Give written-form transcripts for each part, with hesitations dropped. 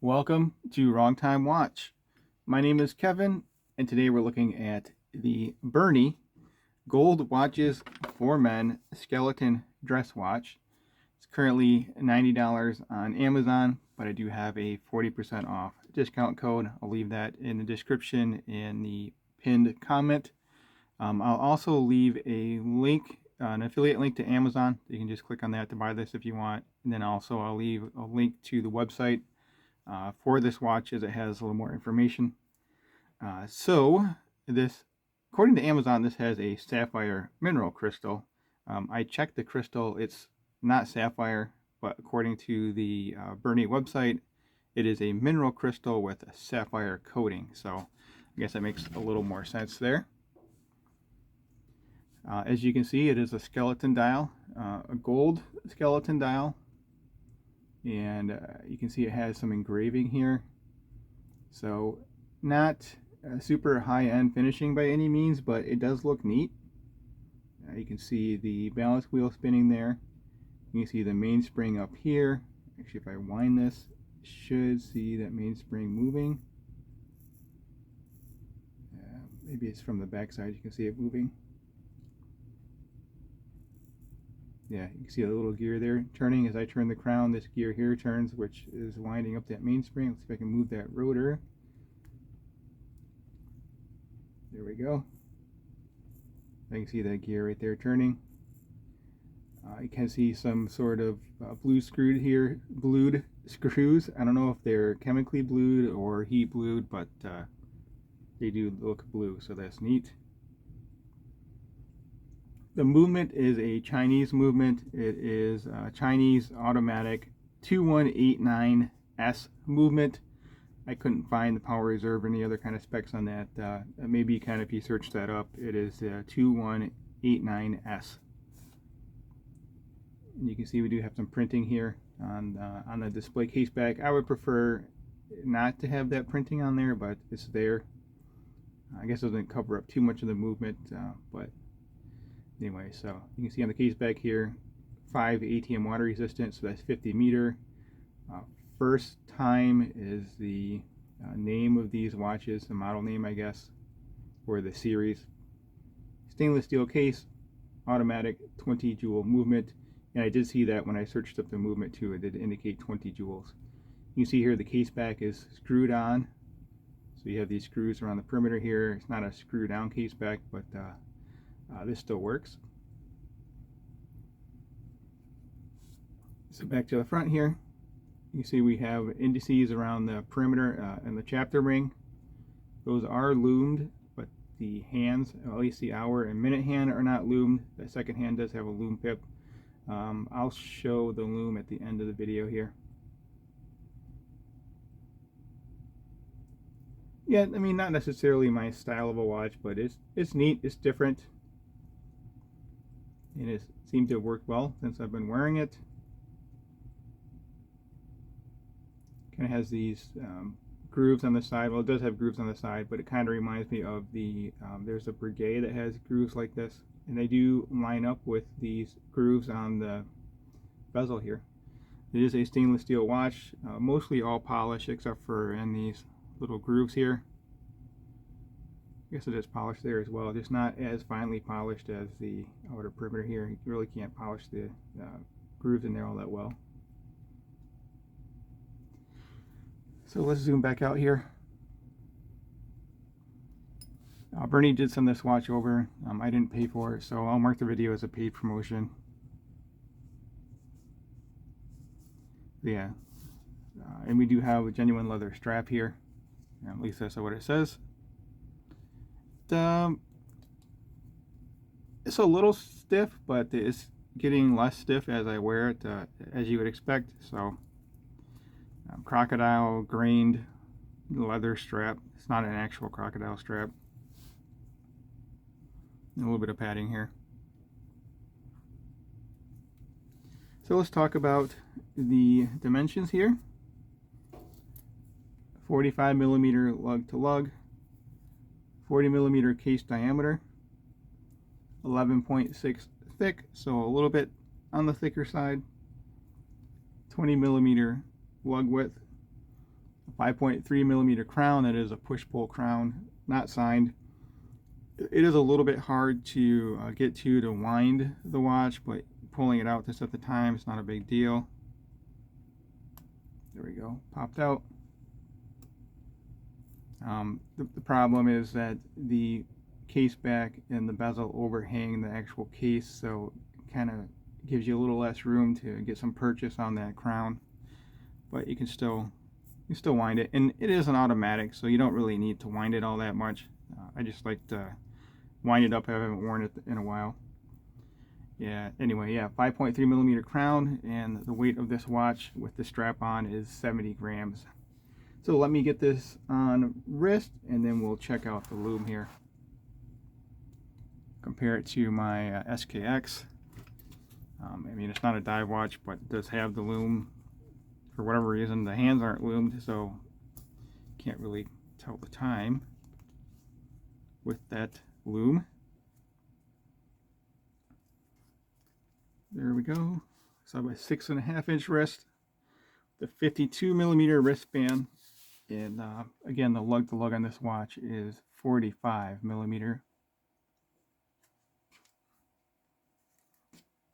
Welcome to Wrong Time Watch. My name is Kevin, and today we're looking at the BERNY Gold Watches for Men Skeleton Dress Watch. It's currently $90 on Amazon, but I do have a 40% off discount code. I'll leave that in the description in the pinned comment. I'll also leave a link, an affiliate link to Amazon. You can just click on that to buy this if you want. And then also I'll leave a link to the website for this watch, as it has a little more information. According to Amazon, this has a sapphire mineral crystal. I checked the crystal. It's not sapphire, but according to the BERNY website, it is a mineral crystal with a sapphire coating. So I guess that makes a little more sense there. As you can see, it is a skeleton dial, a gold skeleton dial. And you can see it has some engraving here. So not super high-end finishing by any means, but it does look neat. You can see the balance wheel spinning there. You can see the mainspring up here. Actually, if I wind this, you should see that mainspring moving. Maybe it's from the back side, you can see it moving. Yeah, you can see a little gear there turning. As I turn the crown, this gear here turns, which is winding up that mainspring. Let's see if I can move that rotor. There we go. I can see that gear right there turning. You can see some sort of blued screws. I don't know if they're chemically blued or heat blued, but they do look blue, so that's neat. The movement is a Chinese movement. It is a Chinese automatic 2189S movement. I couldn't find the power reserve or any other kind of specs on that. Maybe kind of if you search that up, it is 2189S. And you can see we do have some printing here on the display case back. I would prefer not to have that printing on there, but it's there. I guess it doesn't cover up too much of the movement, but anyway, so you can see on the case back here, 5 ATM water resistant, so that's 50 meter. First time is the name of these watches, the model name, I guess, or the series. Stainless steel case, automatic 20 joule movement, and I did see that when I searched up the movement too, it did indicate 20 joules. You can see here the case back is screwed on, so you have these screws around the perimeter here. It's not a screw down case back, but this still works. So back to the front here, you see we have indices around the perimeter and the chapter ring. Those are loomed, but the hands, at least the hour and minute hand, are not loomed. The second hand does have a loom pip. I'll show the loom at the end of the video here. Yeah, I mean, not necessarily my style of a watch, but it's neat, it's different. And it seemed to have worked well since I've been wearing it. Kind of has these grooves on the side. Well, it does have grooves on the side, but it kind of reminds me of the, there's a Breguet that has grooves like this. And they do line up with these grooves on the bezel here. It is a stainless steel watch, mostly all polished except for in these little grooves here. I guess it is polished there as well, just not as finely polished as the outer perimeter here. You really can't polish the grooves in there all that well. So let's zoom back out here. BERNY did send this watch over. I didn't pay for it, so I'll mark the video as a paid promotion. Yeah, and we do have a genuine leather strap here. At least that's what it says. It's a little stiff, but it's getting less stiff as I wear it, as you would expect. So crocodile grained leather strap. It's not an actual crocodile strap. A little bit of padding here. So let's talk about the dimensions here. 45 millimeter lug to lug, 40 millimeter case diameter, 11.6 thick, so a little bit on the thicker side, 20 millimeter lug width, 5.3 millimeter crown. That is a push-pull crown, not signed. It is a little bit hard to get to wind the watch, but pulling it out to set the time is not a big deal. There we go, popped out. The problem is that the case back and the bezel overhang the actual case, so it kind of gives you a little less room to get some purchase on that crown. But you can still wind it, and it is an automatic, so you don't really need to wind it all that much. I just like to wind it up. I haven't worn it in a while. Yeah, anyway, yeah, 5.3 millimeter crown, and the weight of this watch with the strap on is 70 grams. So let me get this on wrist, and then we'll check out the Lume here. Compare it to my SKX. I mean, it's not a dive watch, but it does have the Lume. For whatever reason, the hands aren't loomed, so can't really tell the time with that Lume. There we go. So I have a 6.5 inch wrist, the 52 millimeter wristband, and again, the lug to lug on this watch is 45 millimeter.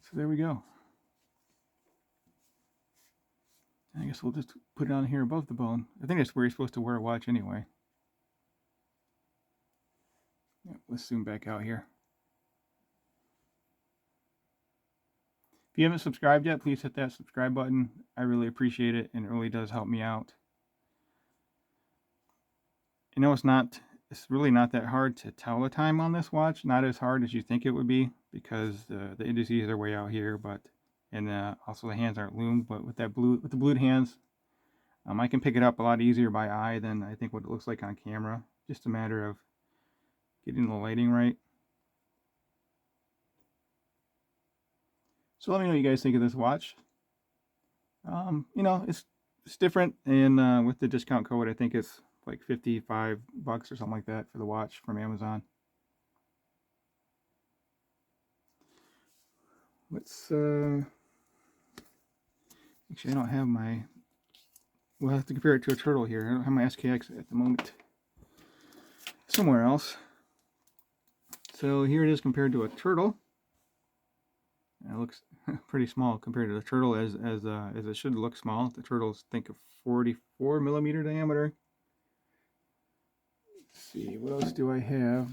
So there we go. I guess we'll just put it on here above the bone. I think that's where you're supposed to wear a watch anyway. Yeah, let's zoom back out here. If you haven't subscribed yet, please hit that subscribe button. I really appreciate it, and it really does help me out. You know, it's really not that hard to tell the time on this watch. Not as hard as you think it would be, because the indices are way out here, but also the hands aren't loomed. But with the blued hands, I can pick it up a lot easier by eye than I think what it looks like on camera. Just a matter of getting the lighting right. So let me know what you guys think of this watch. You know, it's different, and with the discount code, I think it's like $55 or something like that for the watch from Amazon. Let's actually, I don't have my, we'll have to compare it to a turtle here. I don't have my SKX at the moment. Somewhere else. So here it is compared to a turtle. It looks pretty small compared to the turtle, as it should look small. The turtles, think of 44 millimeter diameter. Let's see, what else do I have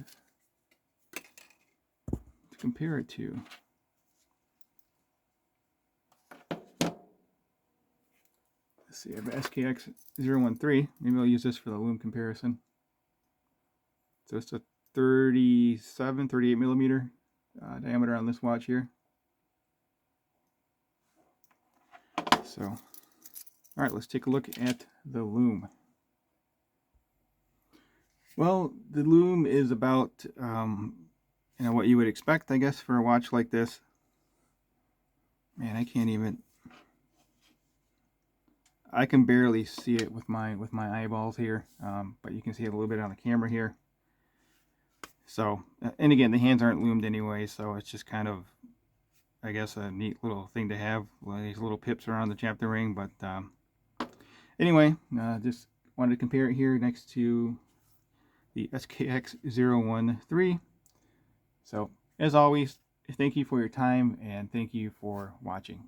to compare it to? Let's see, I have an SKX 013. Maybe I'll use this for the Lume comparison. So it's a 38 millimeter diameter on this watch here. So, all right, let's take a look at the Lume. Well, the Lume is about, you know, what you would expect, I guess, for a watch like this. Man, I can barely see it with my eyeballs here, but you can see it a little bit on the camera here. So, and again, the hands aren't loomed anyway, so it's just kind of, I guess, a neat little thing to have. These little pips around the chapter ring, but anyway, just wanted to compare it here next to the SKX 013. So, as always, thank you for your time, and thank you for watching.